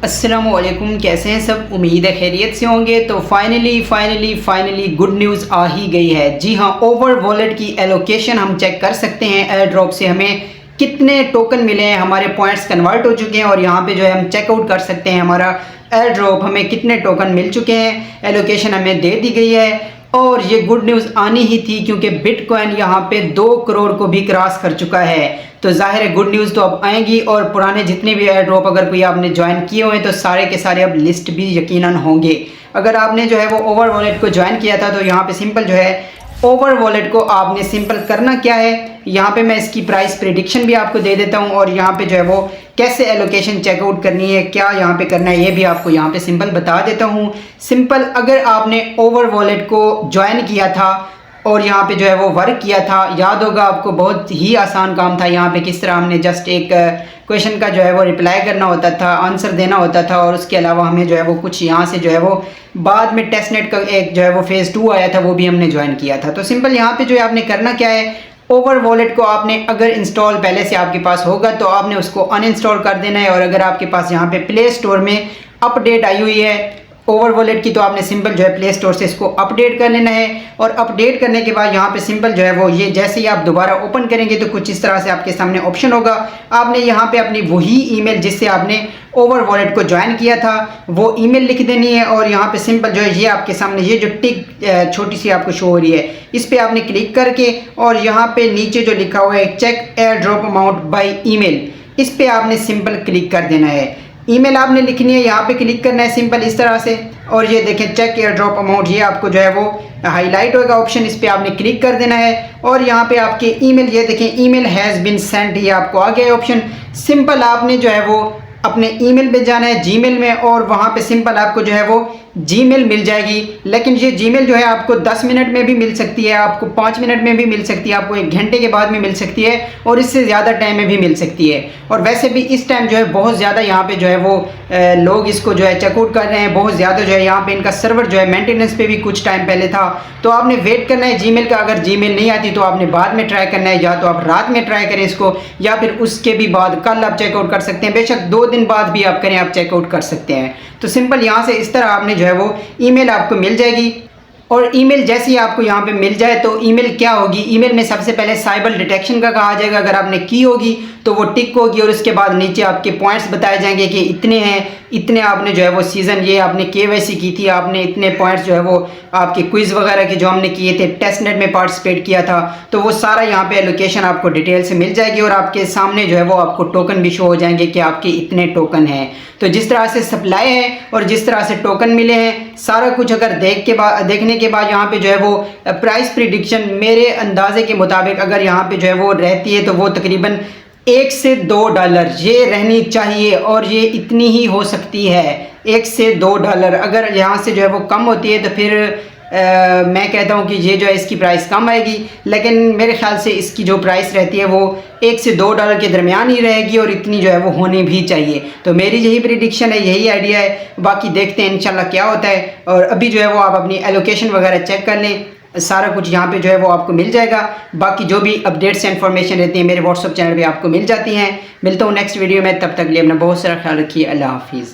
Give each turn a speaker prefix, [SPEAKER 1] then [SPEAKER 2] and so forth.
[SPEAKER 1] अस्सलामुअलैकुम, कैसे हैं सब। उम्मीद है खैरियत से होंगे। तो फाइनली गुड न्यूज़ आ ही गई है। जी हाँ, ओवर वॉलेट की एलोकेशन हम चेक कर सकते हैं। एयर ड्रॉप से हमें कितने टोकन मिले हैं, हमारे पॉइंट्स कन्वर्ट हो चुके हैं और यहाँ पे जो है हम चेकआउट कर सकते हैं हमारा एयर ड्रॉप हमें कितने टोकन मिल चुके हैं। एलोकेशन हमें दे दी गई है और ये गुड न्यूज़ आनी ही थी क्योंकि बिटकॉइन यहाँ पे 2 करोड़ को भी क्रॉस कर चुका है। तो जाहिर है गुड न्यूज़ तो अब आएंगी और पुराने जितने भी एयर ड्रॉप अगर कोई आपने ज्वाइन किए हुए हैं तो सारे के सारे अब लिस्ट भी यकीनन होंगे। अगर आपने जो है वो ओवर वॉलेट को ज्वाइन किया था तो यहाँ पे सिंपल जो है ओवर वॉलेट को आपने सिंपल करना क्या है, यहाँ पे मैं इसकी प्राइस प्रेडिक्शन भी आपको दे देता हूँ और यहाँ पे जो है वो कैसे एलोकेशन चेकआउट करनी है, क्या यहाँ पे करना है, ये भी आपको यहाँ पे सिंपल बता देता हूँ। सिंपल अगर आपने ओवर वॉलेट को ज्वाइन किया था और यहाँ पे जो है वो वर्क किया था, याद होगा आपको, बहुत ही आसान काम था। यहाँ पे किस तरह हमने जस्ट एक क्वेश्चन का जो है वो रिप्लाई करना होता था, आंसर देना होता था और उसके अलावा हमें जो है वो कुछ यहाँ से जो है वो बाद में टेस्टनेट का एक जो है वो फेज़ 2 आया था, वो भी हमने ज्वाइन किया था। तो सिंपल यहाँ पे जो है आपने करना क्या है, ओवर वॉलेट को आपने अगर इंस्टॉल पहले से आपके पास होगा तो आपने उसको अनइंस्टॉल कर देना है। और अगर आपके पास यहाँ पे प्ले स्टोर में अपडेट आई हुई है ओवर वॉलेट की तो आपने सिंपल जो है प्ले स्टोर से इसको अपडेट कर लेना है। और अपडेट करने के बाद यहाँ पे सिंपल जो है वो ये जैसे ही आप दोबारा ओपन करेंगे तो कुछ इस तरह से आपके सामने ऑप्शन होगा। आपने यहाँ पे अपनी वही ईमेल जिससे आपने ओवर वॉलेट को ज्वाइन किया था वो ईमेल लिख देनी है और यहाँ पे सिंपल जो है ये आपके सामने ये जो टिक छोटी सी आपको शो हो रही है इस पर आपने क्लिक करके और यहाँ पे नीचे जो लिखा हुआ है check air drop amount by email, इस पर आपने सिंपल क्लिक कर देना है। ईमेल आपने लिखनी है, यहाँ पे क्लिक करना है सिंपल इस तरह से और ये देखें चेक एयर ड्रॉप अमाउंट, ये आपको जो है वो हाईलाइट होगा ऑप्शन, इस पर आपने क्लिक कर देना है और यहाँ पे आपके ईमेल ये देखें ईमेल हैज़ बीन सेंट, ये आपको आ गया ऑप्शन। सिंपल आपने जो है वो अपने ईमेल पे जाना है जीमेल में और वहाँ पे सिंपल आपको जो है वो जीमेल मिल जाएगी। लेकिन ये जीमेल जो है आपको 10 मिनट में भी मिल सकती है, आपको 5 मिनट में भी मिल सकती है, आपको 1 घंटे के बाद में मिल सकती है और इससे ज़्यादा टाइम में भी मिल सकती है। और वैसे भी इस टाइम जो है बहुत ज़्यादा यहाँ पे जो है वो लोग इसको जो है चेकआउट कर रहे हैं, बहुत ज़्यादा जो है यहाँ पे इनका सर्वर जो है मेंटेनेंस पे भी कुछ टाइम पहले था। तो आपने वेट करना है जीमेल का, अगर जीमेल नहीं आती तो आपने बाद में ट्राई करना है, या तो आप रात में ट्राई करें इसको या फिर उसके भी बाद कल आप चेकआउट कर सकते हैं, बेशक 2 दिन बाद भी आप करें, आप चेकआउट कर सकते हैं। तो सिंपल यहाँ से इस तरह आपने जो है वो ईमेल आपको मिल जाएगी और ईमेल जैसे ही आपको यहाँ पे मिल जाए तो ईमेल क्या होगी, ईमेल में सबसे पहले साइबर डिटेक्शन का कहा जाएगा, अगर आपने की होगी तो वो टिक होगी और उसके बाद नीचे आपके पॉइंट्स बताए जाएंगे कि इतने हैं, इतने आपने जो है वो सीज़न ये आपने केवाईसी की थी, आपने इतने पॉइंट्स जो है वो आपके क्विज़ वगैरह के जो हमने किए थे, टेस्टनेट में पार्टिसिपेट किया था, तो वो सारा यहाँ पे एलोकेशन आपको डिटेल से मिल जाएगी और आपके सामने जो है वो आपको टोकन भी शो हो जाएंगे कि आपके इतने टोकन हैं। तो जिस तरह से सप्लाई है और जिस तरह से टोकन मिले हैं सारा कुछ अगर देखने के बाद यहाँ पे जो है वो प्राइस प्रिडिक्शन मेरे अंदाजे के मुताबिक अगर यहाँ पे जो है वो रहती है तो वो तकरीबन $1 से $2 ये रहनी चाहिए और ये इतनी ही हो सकती है, $1 से $2। अगर यहाँ से जो है वो कम होती है तो फिर मैं कहता हूँ कि ये जो है इसकी प्राइस कम आएगी, लेकिन मेरे ख्याल से इसकी जो प्राइस रहती है वो $1 से $2 के दरमियान ही रहेगी और इतनी जो है वो होनी भी चाहिए। तो मेरी यही प्रेडिक्शन है, यही आइडिया है, बाकी देखते हैं इंशाल्लाह क्या होता है। और अभी जो है वो आप अपनी एलोकेशन वगैरह चेक कर लें, सारा कुछ यहाँ पे जो है वो आपको मिल जाएगा। बाकी जो भी अपडेट्स एंड इन्फॉर्मेशन रहती है मेरे व्हाट्सअप चैनल पे आपको मिल जाती हैं। मिलता हूँ नेक्स्ट वीडियो में, तब तक लिए अपना बहुत सारा ख्याल रखिए। अल्लाह हाफिज़।